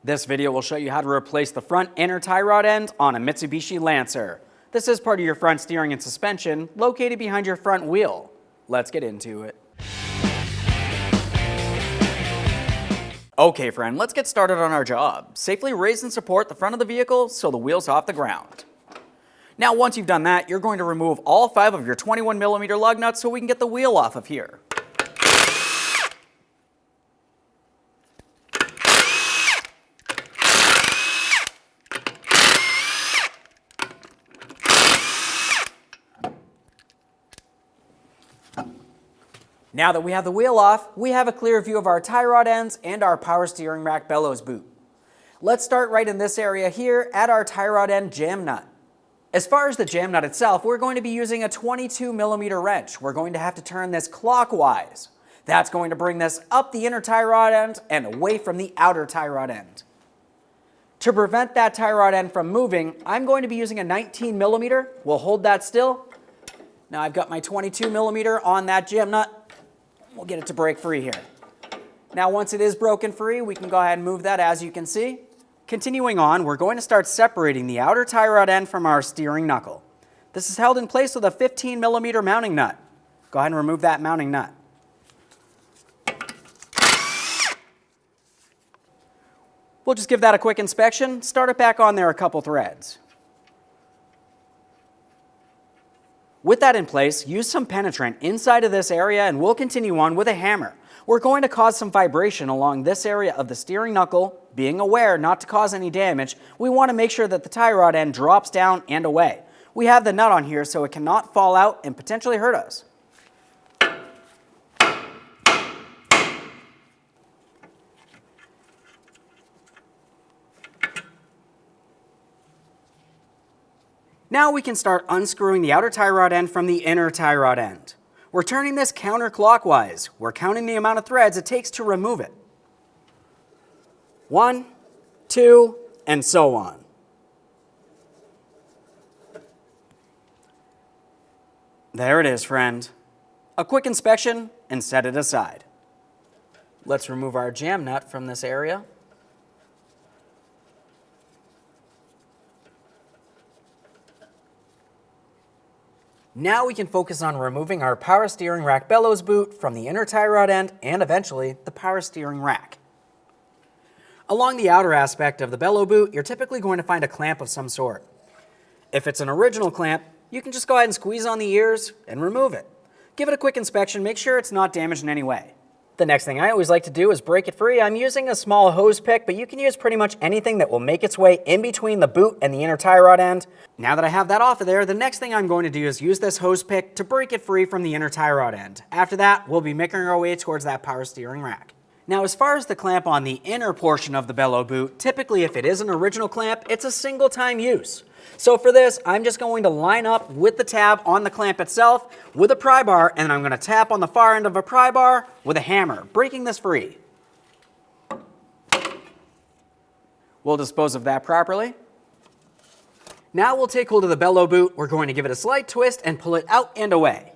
This video will show you how to replace the front inner tie rod end on a Mitsubishi Lancer. This is part of your front steering and suspension, located behind your front wheel. Let's get into it. Okay friend, let's get started on our job. Safely raise and support the front of the vehicle so the wheel's off the ground. Now once you've done that, you're going to remove all 5 of your 21mm lug nuts so we can get the wheel off of here. Now that we have the wheel off, we have a clear view of our tie rod ends and our power steering rack bellows boot. Let's start right in this area here at our tie rod end jam nut. As far as the jam nut itself, we're going to be using a 22mm wrench. We're going to have to turn this clockwise. That's going to bring this up the inner tie rod end and away from the outer tie rod end. To prevent that tie rod end from moving, I'm going to be using a 19mm. We'll hold that still. Now I've got my 22mm on that jam nut. We'll get it to break free here. Now once it is broken free, we can go ahead and move that, as you can see. Continuing on, we're going to start separating the outer tie rod end from our steering knuckle. This is held in place with a 15mm mounting nut. Go ahead and remove that mounting nut. We'll just give that a quick inspection, start it back on there a couple threads. With that in place, use some penetrant inside of this area and we'll continue on with a hammer. We're going to cause some vibration along this area of the steering knuckle. Being aware not to cause any damage, we want to make sure that the tie rod end drops down and away. We have the nut on here so it cannot fall out and potentially hurt us. Now we can start unscrewing the outer tie rod end from the inner tie rod end. We're turning this counterclockwise. We're counting the amount of threads it takes to remove it. 1, 2, and so on. There it is, friend. A quick inspection and set it aside. Let's remove our jam nut from this area. Now we can focus on removing our power steering rack bellows boot from the inner tie rod end and eventually the power steering rack. Along the outer aspect of the bellow boot, you're typically going to find a clamp of some sort. If it's an original clamp, you can just go ahead and squeeze on the ears and remove it. Give it a quick inspection, make sure it's not damaged in any way. The next thing I always like to do is break it free. I'm using a small hose pick, but you can use pretty much anything that will make its way in between the boot and the inner tie rod end. Now that I have that off of there, the next thing I'm going to do is use this hose pick to break it free from the inner tie rod end. After that, we'll be making our way towards that power steering rack. Now, as far as the clamp on the inner portion of the bellow boot, typically if it is an original clamp, it's a single time use. So for this, I'm just going to line up with the tab on the clamp itself with a pry bar, and I'm going to tap on the far end of a pry bar with a hammer, breaking this free. We'll dispose of that properly. Now we'll take hold of the bellow boot. We're going to give it a slight twist and pull it out and away.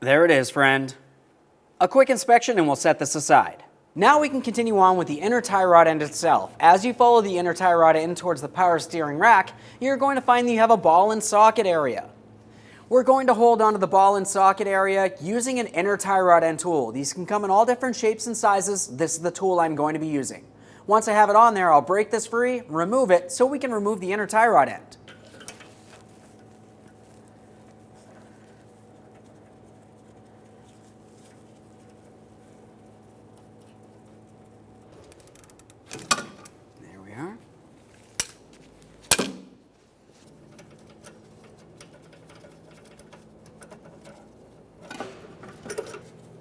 There it is, friend. A quick inspection and we'll set this aside. Now we can continue on with the inner tie rod end itself. As you follow the inner tie rod end towards the power steering rack, you're going to find that you have a ball and socket area. We're going to hold onto the ball and socket area using an inner tie rod end tool. These can come in all different shapes and sizes. This is the tool I'm going to be using. Once I have it on there, I'll break this free, remove it, so we can remove the inner tie rod end.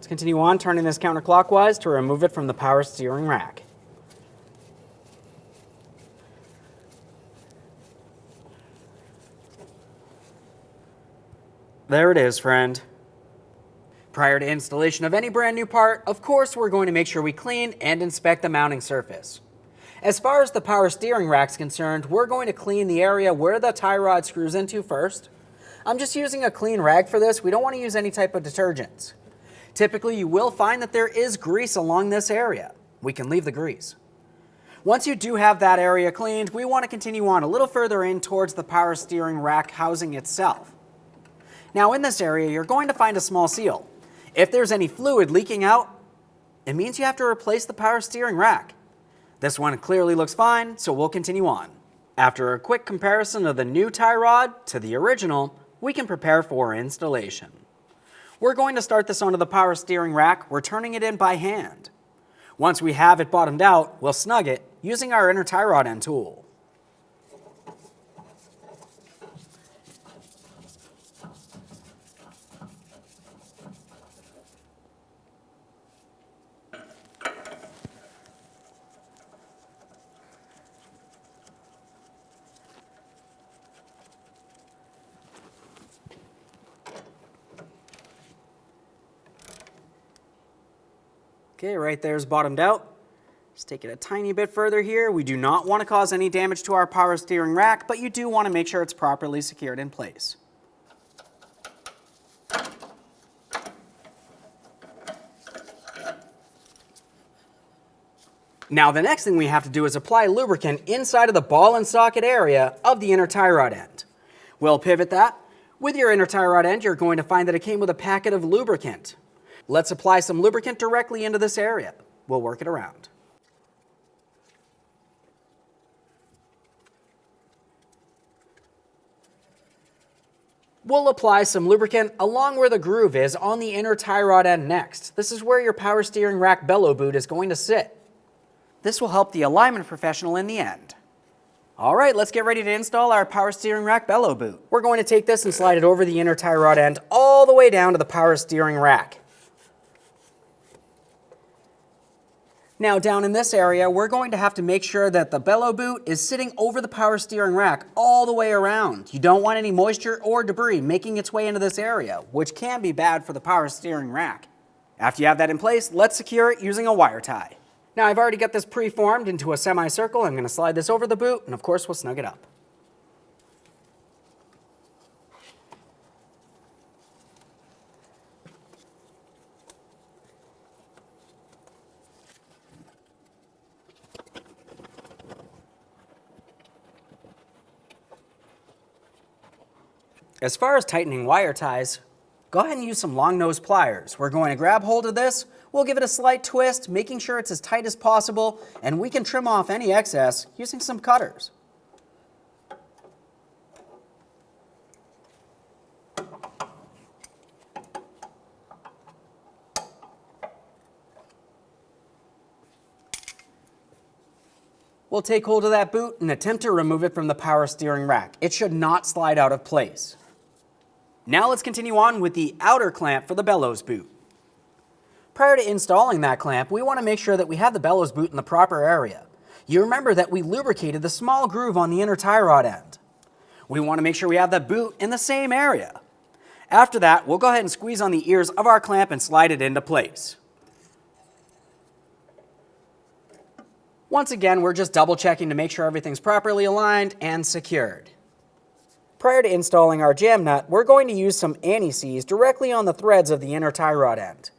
Continue on turning this counterclockwise to remove it from the power steering rack. There it is, friend. Prior to installation of any brand new part, of course we're going to make sure we clean and inspect the mounting surface. As far as the power steering rack is concerned, we're going to clean the area where the tie rod screws into first. I'm just using a clean rag for this. We don't want to use any type of detergents. Typically, you will find that there is grease along this area. We can leave the grease. Once you do have that area cleaned, we want to continue on a little further in towards the power steering rack housing itself. Now in this area, you're going to find a small seal. If there's any fluid leaking out, it means you have to replace the power steering rack. This one clearly looks fine, so we'll continue on. After a quick comparison of the new tie rod to the original, we can prepare for installation. We're going to start this onto the power steering rack. We're turning it in by hand. Once we have it bottomed out, we'll snug it using our inner tie rod end tool. Okay, right there's bottomed out. Just take it a tiny bit further here. We do not want to cause any damage to our power steering rack, but you do want to make sure it's properly secured in place. Now the next thing we have to do is apply lubricant inside of the ball and socket area of the inner tie rod end. We'll pivot that. With your inner tie rod end, you're going to find that it came with a packet of lubricant. Let's apply some lubricant directly into this area. We'll work it around. We'll apply some lubricant along where the groove is on the inner tie rod end next. This is where your power steering rack bellow boot is going to sit. This will help the alignment professional in the end. All right, let's get ready to install our power steering rack bellow boot. We're going to take this and slide it over the inner tie rod end all the way down to the power steering rack. Now down in this area, we're going to have to make sure that the bellow boot is sitting over the power steering rack all the way around. You don't want any moisture or debris making its way into this area, which can be bad for the power steering rack. After you have that in place, let's secure it using a wire tie. Now I've already got this pre-formed into a semicircle. I'm going to slide this over the boot, and of course we'll snug it up. As far as tightening wire ties, go ahead and use some long nose pliers. We're going to grab hold of this, we'll give it a slight twist, making sure it's as tight as possible, and we can trim off any excess using some cutters. We'll take hold of that boot and attempt to remove it from the power steering rack. It should not slide out of place. Now let's continue on with the outer clamp for the bellows boot. Prior to installing that clamp, we want to make sure that we have the bellows boot in the proper area. You remember that we lubricated the small groove on the inner tie rod end. We want to make sure we have the boot in the same area. After that, we'll go ahead and squeeze on the ears of our clamp and slide it into place. Once again, we're just double checking to make sure everything's properly aligned and secured. Prior to installing our jam nut, we're going to use some anti-seize directly on the threads of the inner tie rod end.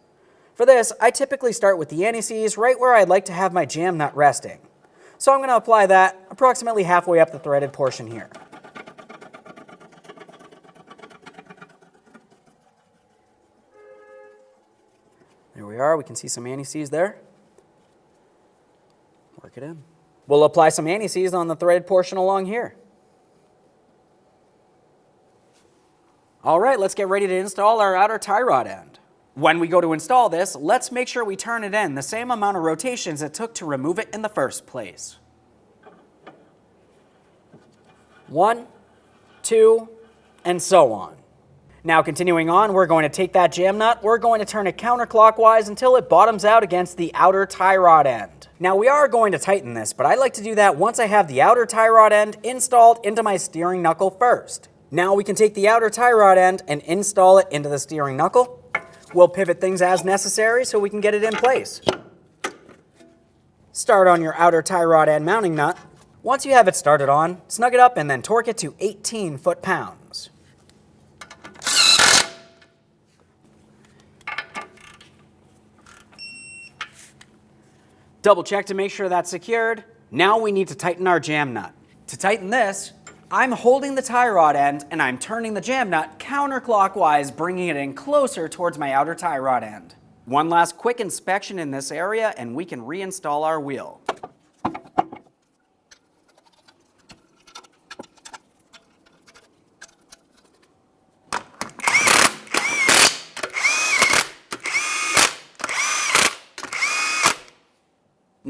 For this, I typically start with the anti-seize right where I'd like to have my jam nut resting. So I'm going to apply that approximately halfway up the threaded portion here. There we are, we can see some anti-seize there. Work it in. We'll apply some anti-seize on the threaded portion along here. All right, let's get ready to install our outer tie rod end. When we go to install this, let's make sure we turn it in the same amount of rotations it took to remove it in the first place. 1, 2, and so on. Now continuing on, we're going to take that jam nut, we're going to turn it counterclockwise until it bottoms out against the outer tie rod end. Now we are going to tighten this, but I like to do that once I have the outer tie rod end installed into my steering knuckle first. Now we can take the outer tie rod end and install it into the steering knuckle. We'll pivot things as necessary so we can get it in place. Start on your outer tie rod end mounting nut. Once you have it started on, snug it up and then torque it to 18 foot-pounds. Double check to make sure that's secured. Now we need to tighten our jam nut. To tighten this, I'm holding the tie rod end and I'm turning the jam nut counterclockwise, bringing it in closer towards my outer tie rod end. One last quick inspection in this area and we can reinstall our wheel.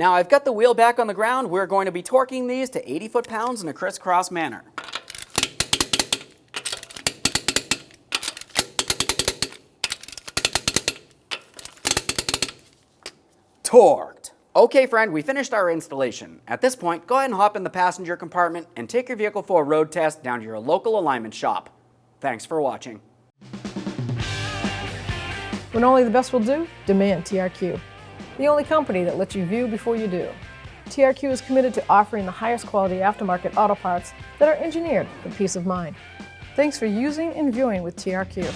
Now I've got the wheel back on the ground. We're going to be torquing these to 80 foot-pounds in a crisscross manner. Torqued. Okay friend, we finished our installation. At this point, go ahead and hop in the passenger compartment and take your vehicle for a road test down to your local alignment shop. Thanks for watching. When only the best will do, demand TRQ. The only company that lets you view before you do. TRQ is committed to offering the highest quality aftermarket auto parts that are engineered for peace of mind. Thanks for using and viewing with TRQ.